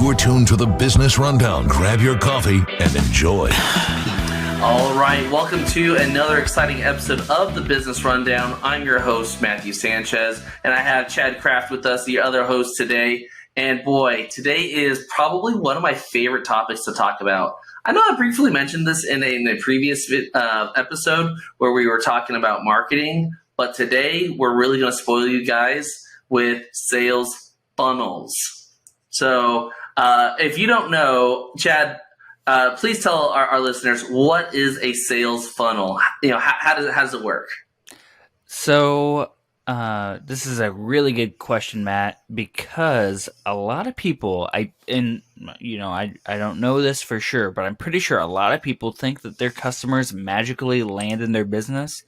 You're tuned to the Business Rundown. Grab your coffee and enjoy. All right, welcome to another exciting episode of the Business Rundown. I'm your host, Matthew Sanchez, and I have Chad Kraft with us, the other host today. And boy, today is probably one of my favorite topics to talk about. I know I briefly mentioned this in a previous episode where we were talking about marketing, but today we're really going to spoil you guys with sales funnels. So if you don't know, Chad, please tell our listeners, what is a sales funnel? You know, how does it work? So this is a really good question, Matt, because a lot of people, I don't know this for sure, but I'm pretty sure a lot of people think that their customers magically land in their business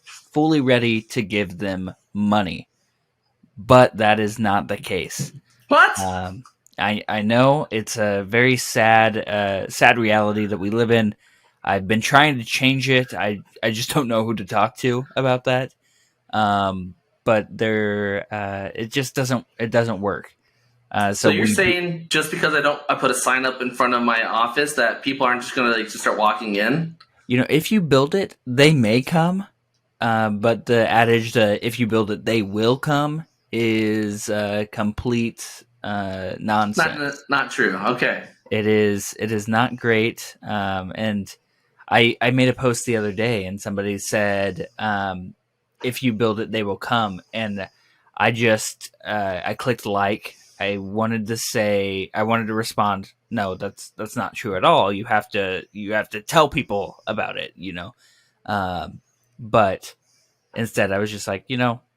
fully ready to give them money, but that is not the case. What? I know it's a very sad reality that we live in. I've been trying to change it. I just don't know who to talk to about that. But it just doesn't work. So you're saying just because I put a sign up in front of my office that people aren't just going to just start walking in? You know, if you build it, they may come. But the adage that if you build it, they will come is complete nonsense. Not true. Okay. It is not great. And I made a post the other day and somebody said, if you build it, they will come. And I just, I clicked like. I wanted to respond, no, that's not true at all. You have to tell people about it, you know? But instead I was just like,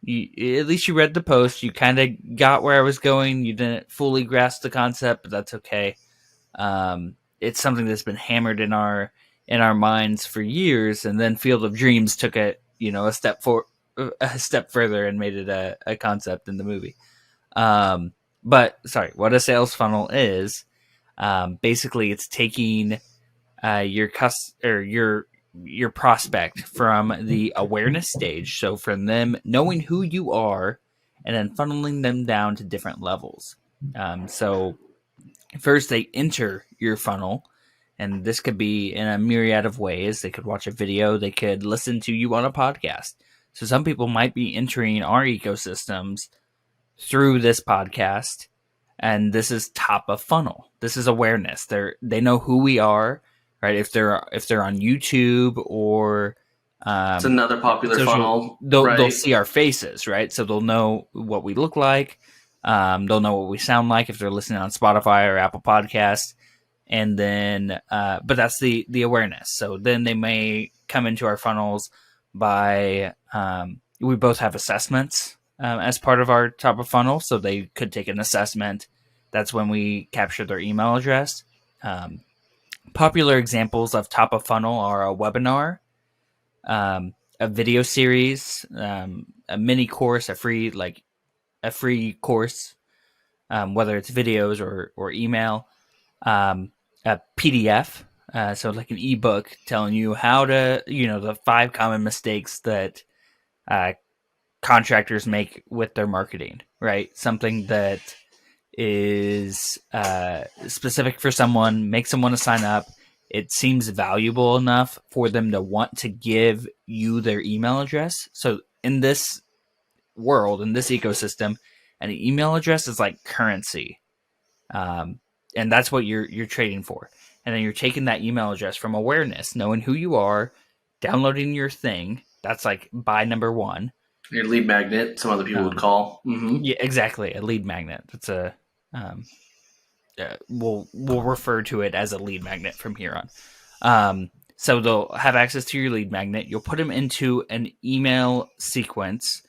at least you read the post. You kind of got where I was going. You didn't fully grasp the concept, but that's okay. It's something that's been hammered in our minds for years. And then Field of Dreams took it, a step further and made it a concept in the movie. But sorry, what a sales funnel is, basically it's taking your prospect from the awareness stage, so from them knowing who you are, and then funneling them down to different levels. So first they enter your funnel, and this could be in a myriad of ways. They could watch a video, they could listen to you on a podcast. So some people might be entering our ecosystems through this podcast, and this is top of funnel. This is awareness. They know who we are, right? If they're on YouTube or it's another popular funnel, they'll see our faces, right? So they'll know what we look like. They'll know what we sound like if they're listening on Spotify or Apple Podcasts. And then, but that's the awareness. So then they may come into our funnels by, we both have assessments as part of our top of funnel. So they could take an assessment. That's when we capture their email address. Popular examples of top of funnel are a webinar, a video series, a mini course, a free course, whether it's videos or email, a PDF, so like an ebook telling you how to, the 5 common mistakes that contractors make with their marketing, right? Something that is specific for someone, makes someone to sign up. It seems valuable enough for them to want to give you their email address. So in this world, in this ecosystem, an email address is like currency. And that's what you're trading for. And then you're taking that email address from awareness, knowing who you are, downloading your thing. That's like buy number 1. Your lead magnet, some other people would call. Mm-hmm. Yeah, exactly. A lead magnet. That's a we'll refer to it as a lead magnet from here on. So they'll have access to your lead magnet. You'll put them into an email sequence.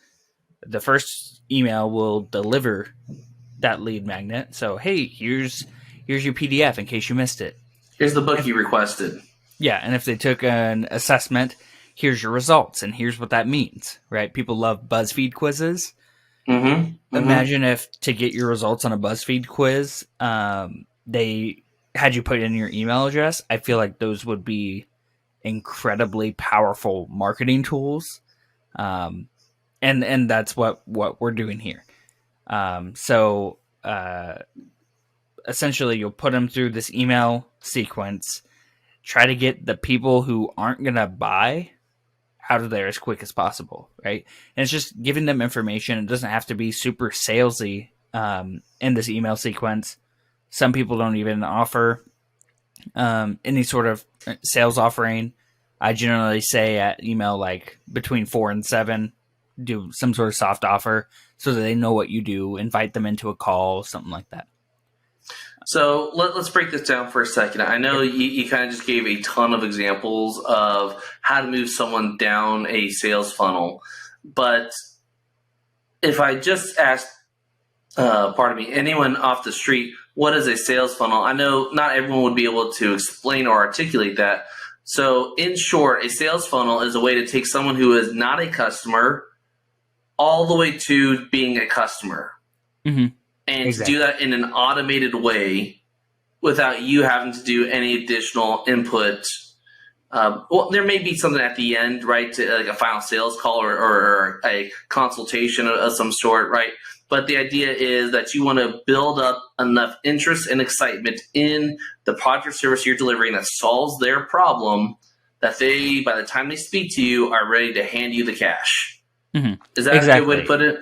The first email will deliver that lead magnet. So, hey, here's your PDF in case you missed it. Here's the book you requested. Yeah, and if they took an assessment, here's your results, and here's what that means, right? People love BuzzFeed quizzes. Mm-hmm. Mm-hmm. Imagine if to get your results on a BuzzFeed quiz, they had you put in your email address. I feel like those would be incredibly powerful marketing tools. And that's what we're doing here. So essentially you'll put them through this email sequence, try to get the people who aren't going to buy out of there as quick as possible, right? And it's just giving them information. It doesn't have to be super salesy in this email sequence. Some people don't even offer any sort of sales offering. I generally say at email, like between 4 and 7, do some sort of soft offer so that they know what you do, invite them into a call, something like that. So let's break this down for a second. I know you kind of just gave a ton of examples of how to move someone down a sales funnel. But if I just asked, anyone off the street, what is a sales funnel? I know not everyone would be able to explain or articulate that. So in short, a sales funnel is a way to take someone who is not a customer all the way to being a customer. Mm-hmm. And Exactly. to do that in an automated way without you having to do any additional input. Well, there may be something at the end, right, to like a final sales call or a consultation of some sort, right? But the idea is that you want to build up enough interest and excitement in the product or service you're delivering that solves their problem that they, by the time they speak to you, are ready to hand you the cash. Mm-hmm. Is that a good way to put it?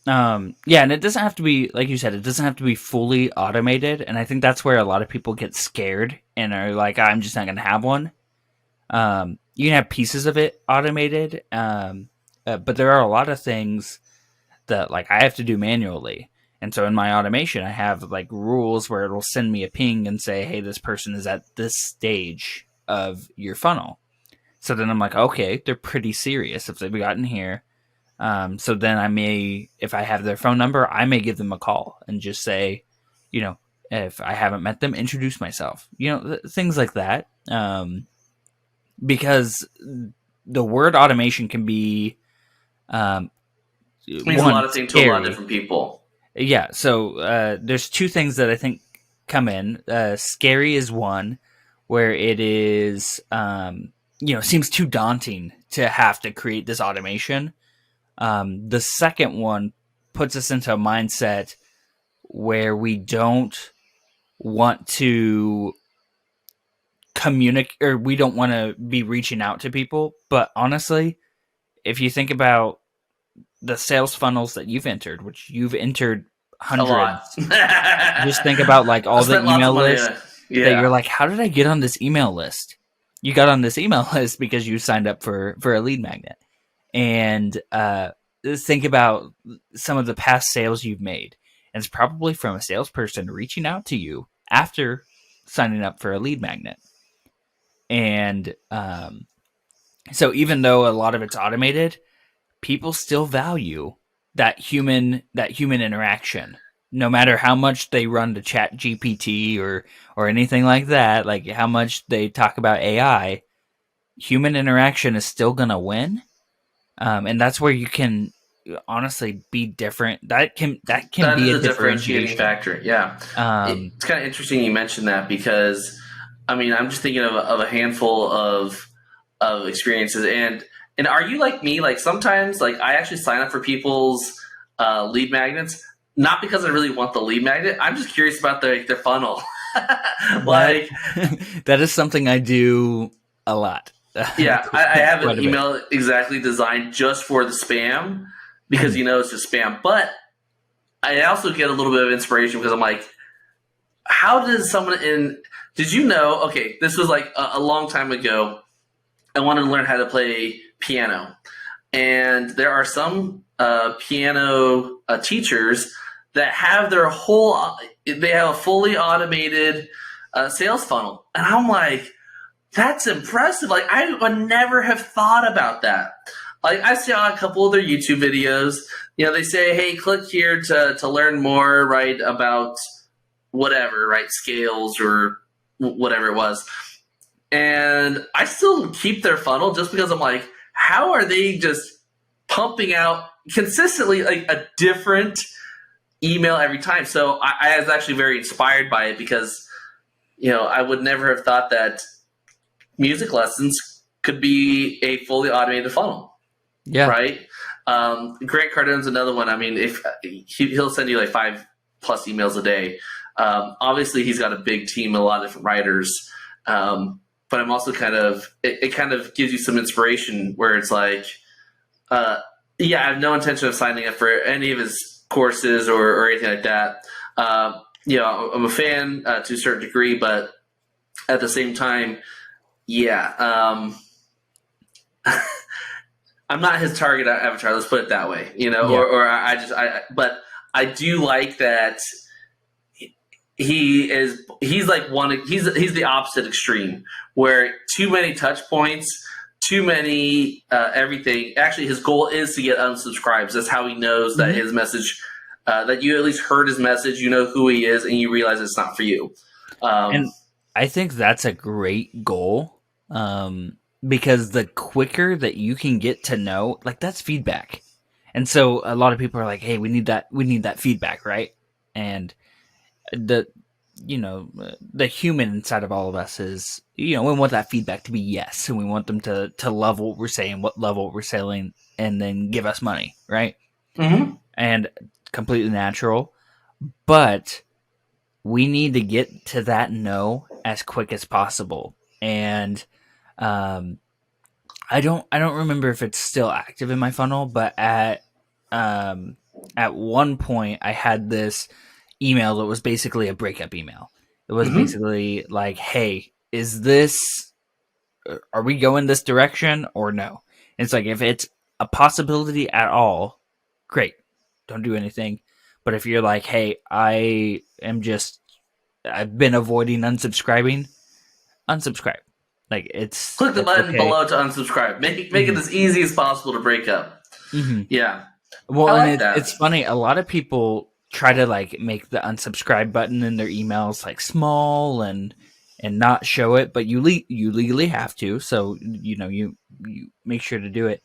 Yeah, and it doesn't have to be, like you said, it doesn't have to be fully automated. And I think that's where a lot of people get scared and are like, I'm just not going to have one. You can have pieces of it automated, but there are a lot of things that like I have to do manually. And so in my automation, I have like rules where it'll send me a ping and say, hey, this person is at this stage of your funnel. So then I'm like, okay, they're pretty serious if they've gotten here. So then I may, if I have their phone number, I may give them a call and just say, you know, if I haven't met them, introduce myself, you know, things like that. Because the word automation can be, It means a lot of things to a lot of different people. Yeah. So, there's two things that I think come in. Scary is one where it is, seems too daunting to have to create this automation. The second one puts us into a mindset where we don't want to communicate, or we don't want to be reaching out to people. But honestly, if you think about the sales funnels that you've entered, which you've entered hundreds, just think about like all the email lists that you're like, how did I get on this email list? You got on this email list because you signed up for a lead magnet. And think about some of the past sales you've made. And it's probably from a salesperson reaching out to you after signing up for a lead magnet. And so even though a lot of it's automated, people still value that human interaction. No matter how much they run to Chat GPT or anything like that, like how much they talk about AI, human interaction is still going to win. And that's where you can honestly be different. That can be a differentiating factor. Yeah. It's kind of interesting you mentioned that because, I mean, I'm just thinking of a handful of experiences. And are you like me? Like sometimes like I actually sign up for people's lead magnets, not because I really want the lead magnet. I'm just curious about their funnel. Like that is something I do a lot. Yeah, I have an email exactly designed just for the spam because it's just spam. But I also get a little bit of inspiration because I'm like, how does someone did you know? Okay, this was like a long time ago. I wanted to learn how to play piano, and there are some piano teachers that have they have a fully automated sales funnel, and I'm like, that's impressive. Like I would never have thought about that. Like I saw a couple of their YouTube videos. They say, hey, click here to learn more, right, about whatever, right, scales or whatever it was. And I still keep their funnel just because I'm like, how are they just pumping out consistently like a different email every time? So I was actually very inspired by it because, I would never have thought that music lessons could be a fully automated funnel. Yeah. Right. Grant Cardone's another one. I mean, if he'll send you like 5+ emails a day. Obviously, he's got a big team, a lot of different writers. But I'm also it kind of gives you some inspiration where it's like, yeah, I have no intention of signing up for any of his courses or anything like that. I'm a fan to a certain degree, but at the same time, yeah, I'm not his target avatar. Let's put it that way, but I do like that he's the opposite extreme where too many touch points, too many everything. Actually, his goal is to get unsubscribes. That's how he knows that his message, that you at least heard his message, you know who he is, and you realize it's not for you. And I think that's a great goal, because the quicker that you can get to know, like, that's feedback. And so a lot of people are like, hey, we need that feedback, right? And the human inside of all of us is, we want that feedback to be yes, and we want them to love what we're saying, what love what we're selling, and then give us money, right? Mm-hmm. And completely natural, but we need to get to that no as quick as possible. And I don't remember if it's still active in my funnel, but at one point I had this email that was basically a breakup email. It was basically like, hey, are we going this direction or no? And it's like, if it's a possibility at all, great, don't do anything. But if you're like, hey, I've been avoiding unsubscribing, unsubscribe. Like, it's click the button okay. below to unsubscribe. Make it as easy as possible to break up. Yeah. Well, and it's funny. A lot of people try to like make the unsubscribe button in their emails like small and not show it, but you legally have to. So you make sure to do it.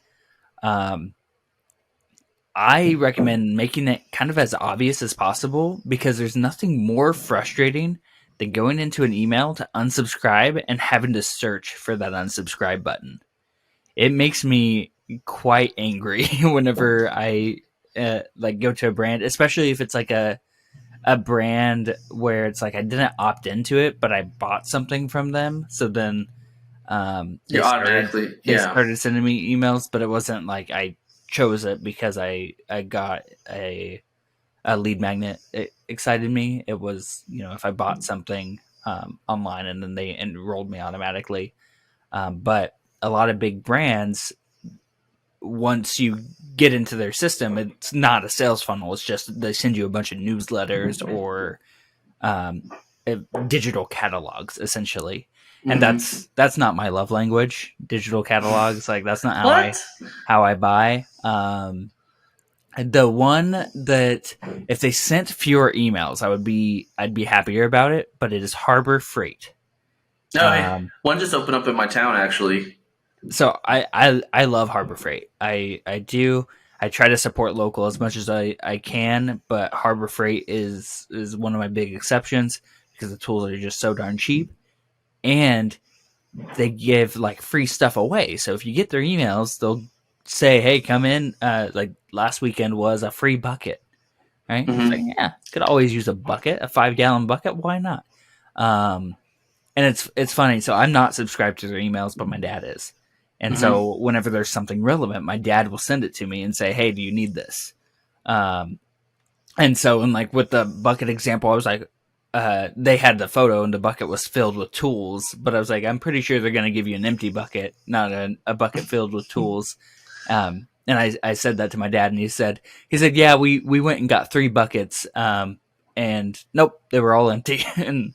I recommend making it kind of as obvious as possible, because there's nothing more frustrating than going into an email to unsubscribe and having to search for that unsubscribe button. It makes me quite angry whenever I go to a brand, especially if it's like a brand where it's like I didn't opt into it, but I bought something from them. So then they started sending me emails, but it wasn't like I chose it because I got a lead magnet. It excited me. It was, if I bought something online and then they enrolled me automatically. But a lot of big brands, once you get into their system, it's not a sales funnel. It's just they send you a bunch of newsletters or digital catalogs, essentially. And that's not my love language. Digital catalogs, like, that's not how I buy. The one that if they sent fewer emails, I'd be happier about it. But it is Harbor Freight. One just opened up in my town, actually. So I love Harbor Freight. I do. I try to support local as much as I can, but Harbor Freight is one of my big exceptions because the tools are just so darn cheap. And they give like free stuff away. So if you get their emails, they'll say, hey, come in. Like last weekend was a free bucket, right? It's like, yeah, could always use a bucket, a 5-gallon bucket. Why not? And it's funny. So I'm not subscribed to their emails, but my dad is. And so whenever there's something relevant, my dad will send it to me and say, hey, do you need this? And so like with the bucket example, I was like, they had the photo and the bucket was filled with tools, but I was like, I'm pretty sure they're going to give you an empty bucket, not a bucket filled with tools. And I said that to my dad, and he said, yeah, we went and got 3 buckets. And nope, they were all empty. And,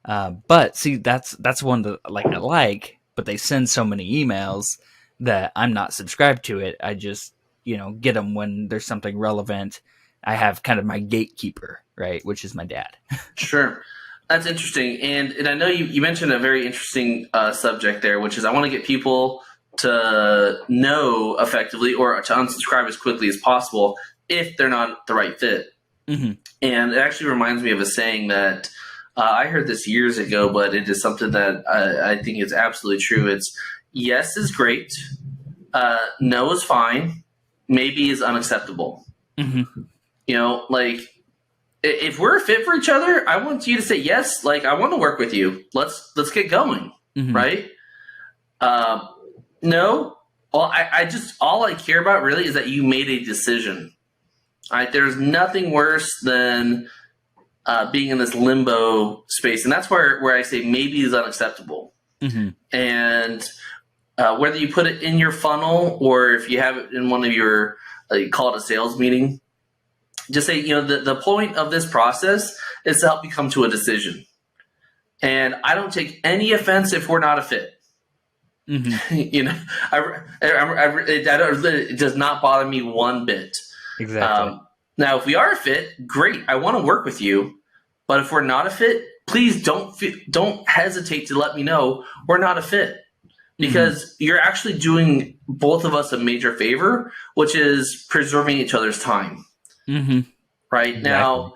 but see, that's one that I like, but they send so many emails that I'm not subscribed to it. I just, get them when there's something relevant. I have kind of my gatekeeper, right, which is my dad. Sure. That's interesting. And I know you mentioned a very interesting subject there, which is I want to get people to know effectively or to unsubscribe as quickly as possible if they're not the right fit. And it actually reminds me of a saying that I heard this years ago, but it is something that I think is absolutely true. It's yes is great, no is fine, maybe is unacceptable. Like if we're a fit for each other, I want you to say yes. Like, I want to work with you. Let's get going, right? No. Well, I just, all I care about really is that you made a decision. Right? There's nothing worse than being in this limbo space, and that's where I say maybe is unacceptable. And whether you put it in your funnel or if you have it in one of your, you call it a sales meeting, just say, the point of this process is to help you come to a decision. And I don't take any offense if we're not a fit. It does not bother me one bit. Exactly. Now, if we are a fit, great. I want to work with you. But if we're not a fit, please don't hesitate to let me know we're not a fit. Because you're actually doing both of us a major favor, which is preserving each other's time. Right? Exactly. Now,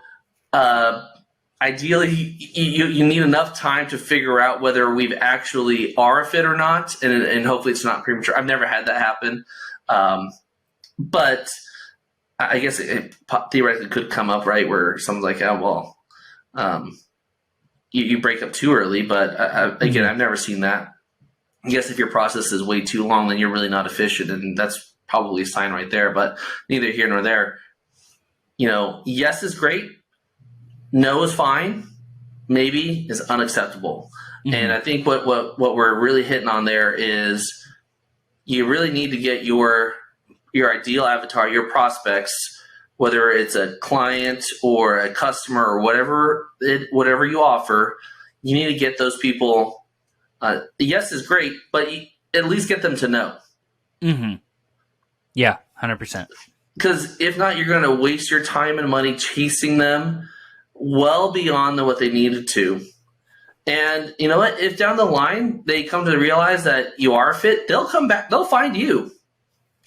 ideally, you need enough time to figure out whether we actually are a fit or not, and hopefully it's not premature. I've never had that happen. But I guess it theoretically could come up, right, where someone's like, oh, well, you break up too early. But again, I've never seen that. I guess if your process is way too long, then you're really not efficient, and that's probably a sign right there. But neither here nor there. Yes is great. No is fine. Maybe is unacceptable. And I think what we're really hitting on there is you really need to get your ideal avatar, your prospects, whether it's a client or a customer or whatever you offer, you need to get those people. Yes is great, but at least get them to know. Yeah, 100%. Because if not, you're going to waste your time and money chasing them well beyond what they needed to. And you know what? If down the line they come to realize that you are fit, they'll come back. They'll find you.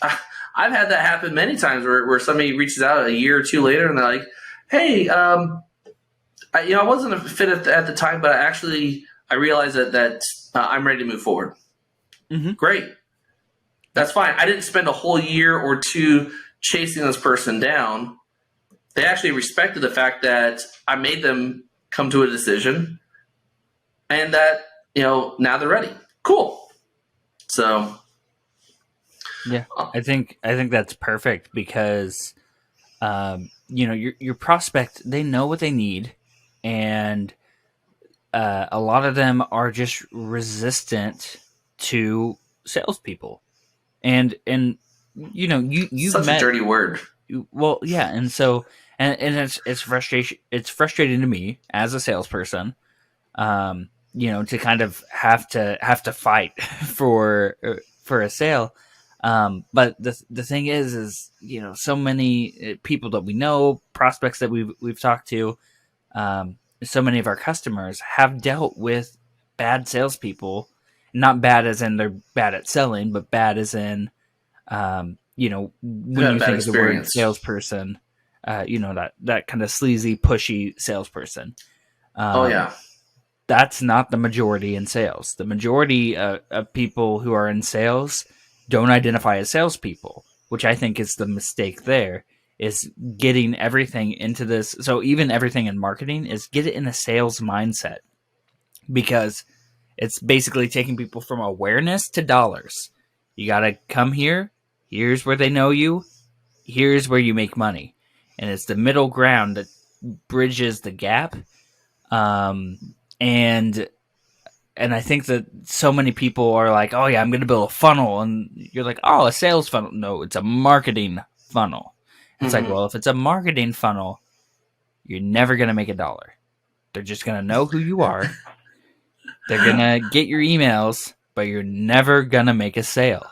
I've had that happen many times where somebody reaches out a year or two later and they're like, hey, I wasn't a fit at the time, but I realized that I'm ready to move forward. Great. That's fine. I didn't spend a whole year or two chasing this person down. They actually respected the fact that I made them come to a decision and that, now they're ready. Cool. So. Yeah, I think that's perfect because, your prospect, they know what they need, and a lot of them are just resistant to salespeople, and you such a dirty word. Well, yeah, and so and it's frustration. It's frustrating to me as a salesperson, to kind of have to fight for a sale. But the thing is, so many people that we know, prospects that we've talked to, so many of our customers have dealt with bad salespeople. Not bad as in they're bad at selling, but bad as in, when you think of the word salesperson, that kind of sleazy, pushy salesperson. That's not the majority in sales. The majority of people who are in sales don't identify as salespeople, which I think is the mistake there, is getting everything into this. So even everything in marketing is get it in a sales mindset, because it's basically taking people from awareness to dollars. You got to come here. Here's where they know you. Here's where you make money. And it's the middle ground that bridges the gap. And I think that so many people are like, oh yeah, I'm going to build a funnel. And you're like, oh, a sales funnel. No, it's a marketing funnel. It's like, well, if it's a marketing funnel, you're never going to make $1. They're just going to know who you are. They're going to get your emails, but you're never going to make a sale.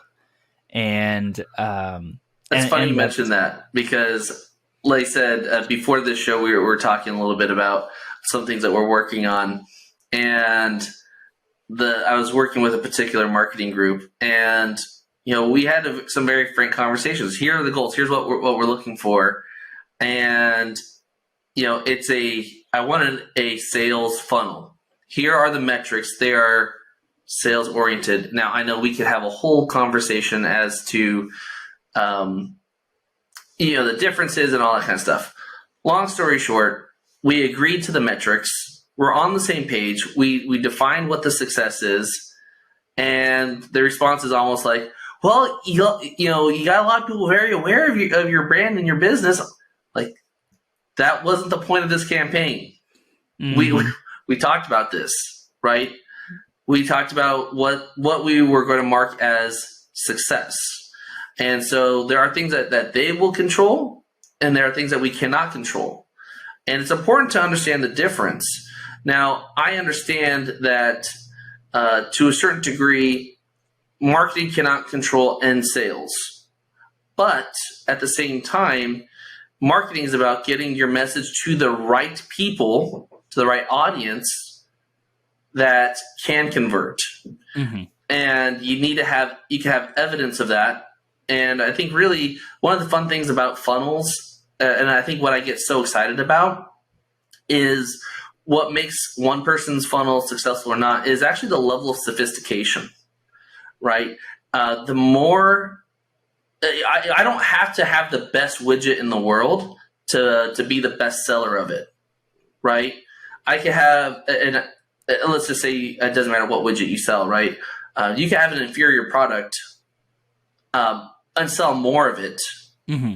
And it's funny you mentioned that, because like I said, before this show, we were talking a little bit about some things that we're working on. And I was working with a particular marketing group, and we had some very frank conversations. Here are the goals. Here's what we're looking for, and I wanted a sales funnel. Here are the metrics. They are sales oriented. Now I know we could have a whole conversation as to the differences and all that kind of stuff. Long story short, we agreed to the metrics. We're on the same page. We defined what the success is, and the response is almost like, well, you got a lot of people very aware of your brand and your business. Like, that wasn't the point of this campaign. Mm-hmm. We talked about this, right? We talked about what we were going to mark as success. And so there are things that they will control, and there are things that we cannot control. And it's important to understand the difference. Now, I understand that to a certain degree, marketing cannot control end sales. But at the same time, marketing is about getting your message to the right people, to the right audience that can convert. Mm-hmm. And you can have evidence of that. And I think really one of the fun things about funnels, and I think what I get so excited about, is what makes one person's funnel successful or not is actually the level of sophistication, right? The more I don't have to have the best widget in the world to be the best seller of it, right? I can have, and let's just say it doesn't matter what widget you sell, right? You can have an inferior product and sell more of it Mm-hmm.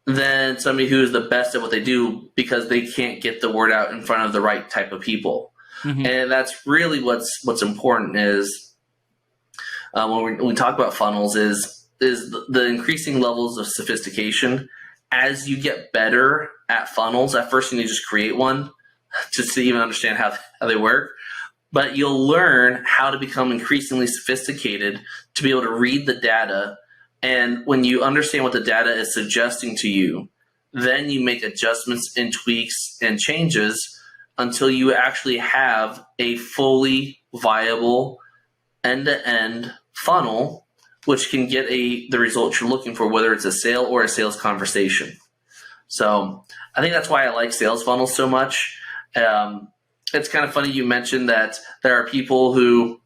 than somebody who is the best at what they do because they can't get the word out in front of the right type of people. Mm-hmm. And that's really what's important is when we talk about funnels is the increasing levels of sophistication. As you get better at funnels, at first you need to just create one just to even understand how they work. But you'll learn how to become increasingly sophisticated to be able to read the data. And when you understand what the data is suggesting to you, then you make adjustments and tweaks and changes until you actually have a fully viable end-to-end funnel, which can get the result you're looking for, whether it's a sale or a sales conversation. So I think that's why I like sales funnels so much. It's kind of funny you mentioned that there are people who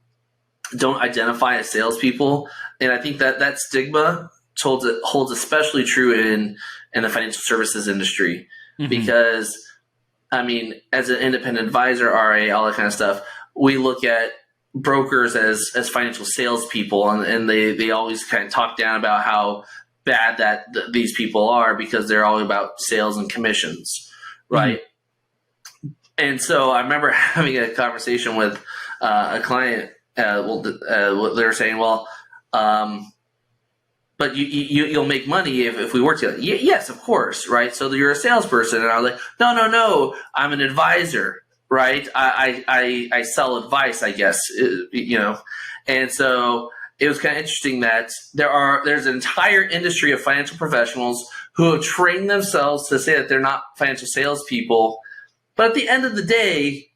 don't identify as salespeople, and I think that stigma holds especially true in the financial services industry. Mm-hmm. Because, I mean, as an independent advisor, RA, all that kind of stuff, we look at brokers as financial salespeople, and they always kind of talk down about how bad that these people are because they're all about sales and commissions, right? Mm-hmm. And so I remember having a conversation with a client. They were saying, well, but you'll make money if we work together. Yes, of course, right? So you're a salesperson, and I was like, no, I'm an advisor, right? I sell advice, I guess, And so it was kind of interesting that there's an entire industry of financial professionals who have trained themselves to say that they're not financial salespeople. But at the end of the day,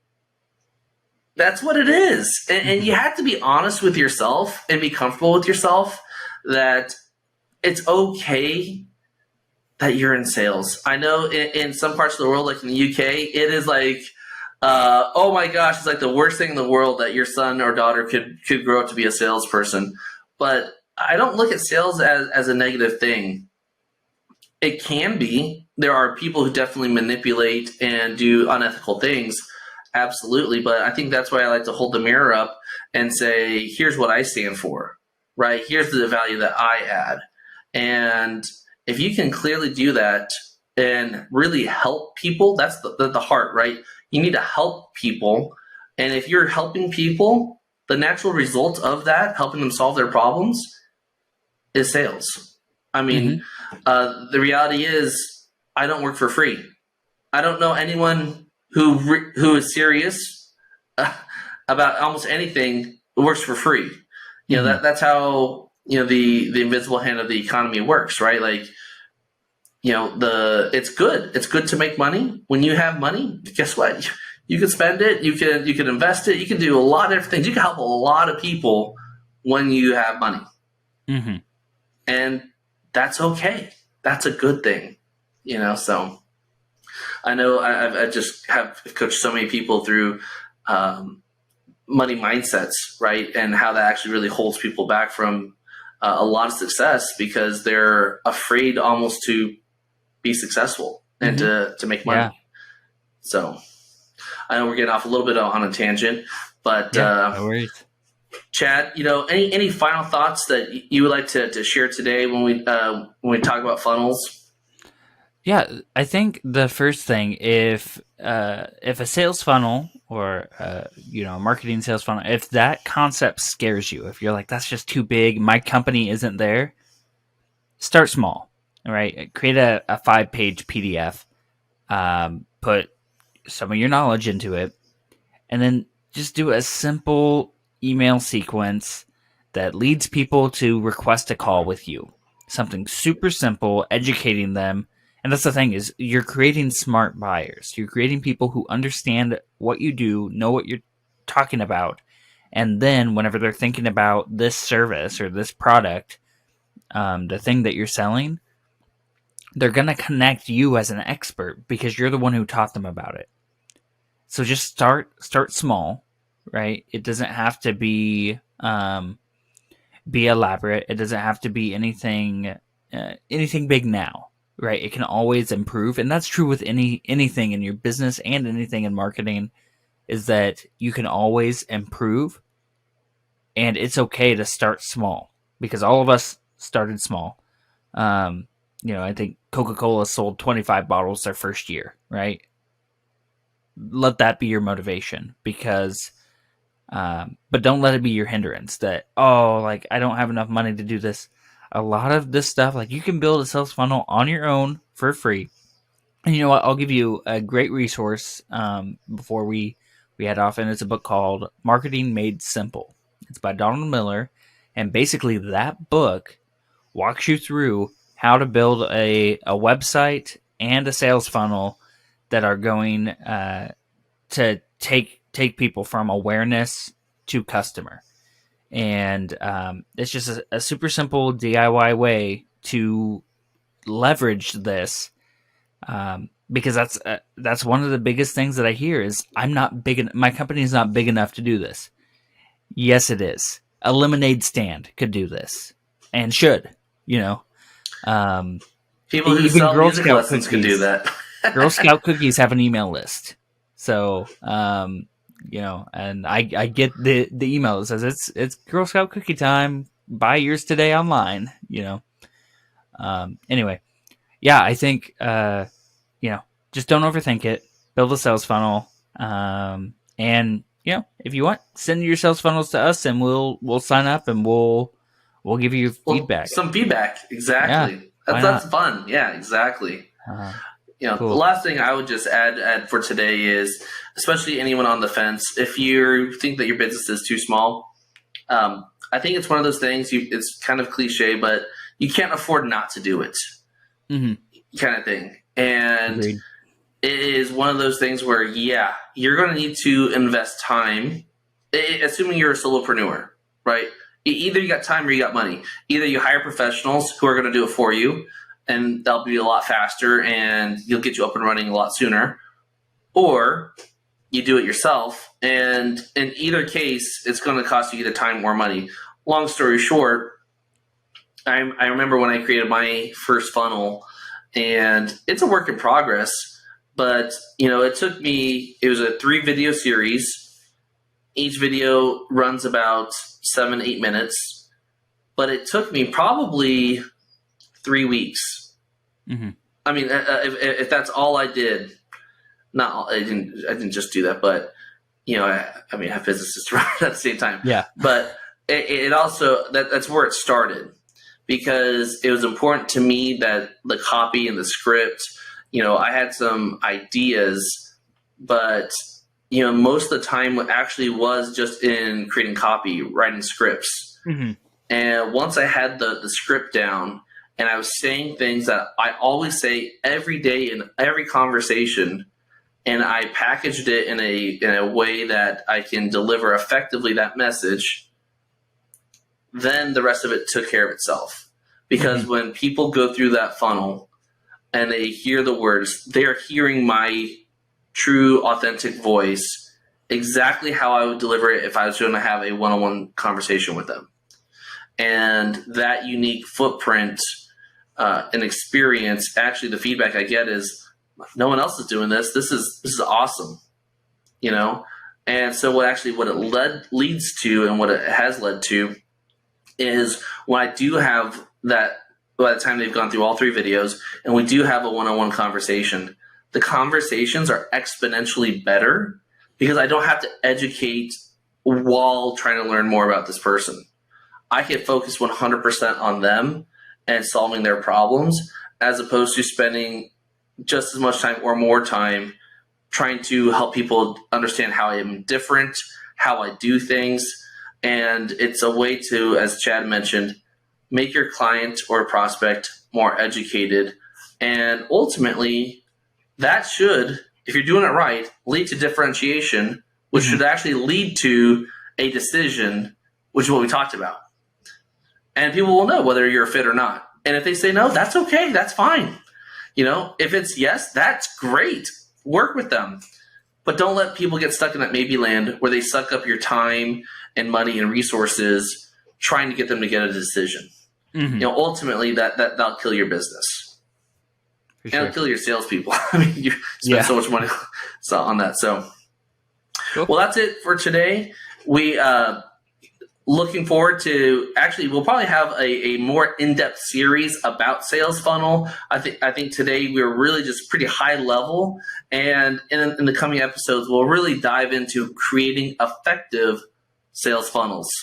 that's what it is. And you have to be honest with yourself and be comfortable with yourself that it's okay that you're in sales. I know in some parts of the world, like in the UK, it is like, oh my gosh, it's like the worst thing in the world that your son or daughter could grow up to be a salesperson. But I don't look at sales as a negative thing. It can be. There are people who definitely manipulate and do unethical things. Absolutely. But I think that's why I like to hold the mirror up and say, here's what I stand for, right? Here's the value that I add. And if you can clearly do that and really help people, that's the heart, right? You need to help people. And if you're helping people, the natural result of that, helping them solve their problems, is sales. I mean, the reality is I don't work for free. I don't know anyone who is serious about almost anything who works for free. You know, that's how, the invisible hand of the economy works, right? Like, it's good. It's good to make money. When you have money, guess what? You can spend it. You can invest it. You can do a lot of different things. You can help a lot of people when you have money. Mm-hmm. And that's okay. That's a good thing, so I know I just have coached so many people through money mindsets, right? And how that actually really holds people back from a lot of success because they're afraid almost to be successful and to make money. Yeah. So I know we're getting off a little bit on a tangent, but No worries. Chad, any final thoughts that you would like to share today when we talk about funnels? Yeah, I think the first thing, if a sales funnel or a marketing sales funnel, if that concept scares you, if you're like, that's just too big, my company isn't there, start small. All right, create a 5-page PDF, put some of your knowledge into it, and then just do a simple email sequence that leads people to request a call with you. Something super simple, educating them. And that's the thing, is you're creating smart buyers. You're creating people who understand what you do, know what you're talking about. And then whenever they're thinking about this service or this product, the thing that you're selling, they're going to connect you as an expert because you're the one who taught them about it. So just start small, right? It doesn't have to be elaborate. It doesn't have to be anything big now, right? It can always improve, and that's true with anything in your business and anything in marketing. Is that you can always improve, and it's okay to start small because all of us started small. I think Coca-Cola sold 25 bottles their first year, right? Let that be your motivation, because but don't let it be your hindrance that, I don't have enough money to do this. A lot of this stuff, like, you can build a sales funnel on your own for free. And you know what? I'll give you a great resource before we head off, and it's a book called Marketing Made Simple. It's by Donald Miller, and basically that book walks you through how to build a website and a sales funnel that are going to take people from awareness to customer. And it's just a super simple DIY way to leverage this, because that's one of the biggest things that I hear is, I'm not big. My company is not big enough to do this. Yes, it is. A lemonade stand could do this and should. People who sell music lessons can do that. Girl Scout cookies have an email list. So, and I get the email that says it's Girl Scout cookie time. Buy yours today online. Anyway, yeah, I think just don't overthink it. Build a sales funnel, and if you want, send your sales funnels to us, and we'll sign up, and we'll give you feedback. Some feedback, exactly. Yeah, that's fun. Yeah, exactly. Cool. The last thing I would just add for today is, especially anyone on the fence, if you think that your business is too small, I think it's one of those things, it's kind of cliche, but you can't afford not to do it, kind of thing. And Agreed. It is one of those things where, you're going to need to invest time, assuming you're a solopreneur, right? Either you got time or you got money. Either you hire professionals who are going to do it for you, and they'll be a lot faster and you'll get you up and running a lot sooner, or you do it yourself. And in either case, it's going to cost you either time or money. Long story short, I remember when I created my first funnel, and it's a work in progress, but it took me, it was a 3-video series. Each video runs about 7-8 minutes, but it took me probably 3 weeks. I mean, if that's all I did, I didn't just do that, but I have businesses to run at the same time. Yeah. But it also, that's where it started, because it was important to me that the copy and the script, I had some ideas, but most of the time actually was just in creating copy, writing scripts. And once I had the script down, and I was saying things that I always say every day in every conversation, and I packaged it in a way that I can deliver effectively that message, then the rest of it took care of itself. Because when people go through that funnel and they hear the words, they are hearing my true, authentic voice, exactly how I would deliver it if I was going to have a one-on-one conversation with them. And that unique footprint and experience, actually the feedback I get is, no one else is doing this. This is awesome, you know? And so what it leads to and what it has led to is when I do have that, by the time they've gone through all 3 videos and we do have a one-on-one conversation, the conversations are exponentially better because I don't have to educate while trying to learn more about this person. I can focus 100% on them and solving their problems as opposed to spending just as much time or more time trying to help people understand how I am different, how I do things. And it's a way to, as Chad mentioned, make your client or prospect more educated. And ultimately, that should, if you're doing it right, lead to differentiation, which should actually lead to a decision, which is what we talked about. And people will know whether you're a fit or not. And if they say no, that's okay. That's fine. You know, if it's yes, that's great. Work with them. But don't let people get stuck in that maybe land where they suck up your time and money and resources trying to get them to get a decision. You know, ultimately that'll kill your business. For And sure. it'll kill your salespeople. I mean, you spend so much money on that. So, Cool. Well, that's it for today. We looking forward to, actually, we'll probably have a more in-depth series about sales funnel. I think today we were really just pretty high level, and in the coming episodes, we'll really dive into creating effective sales funnels.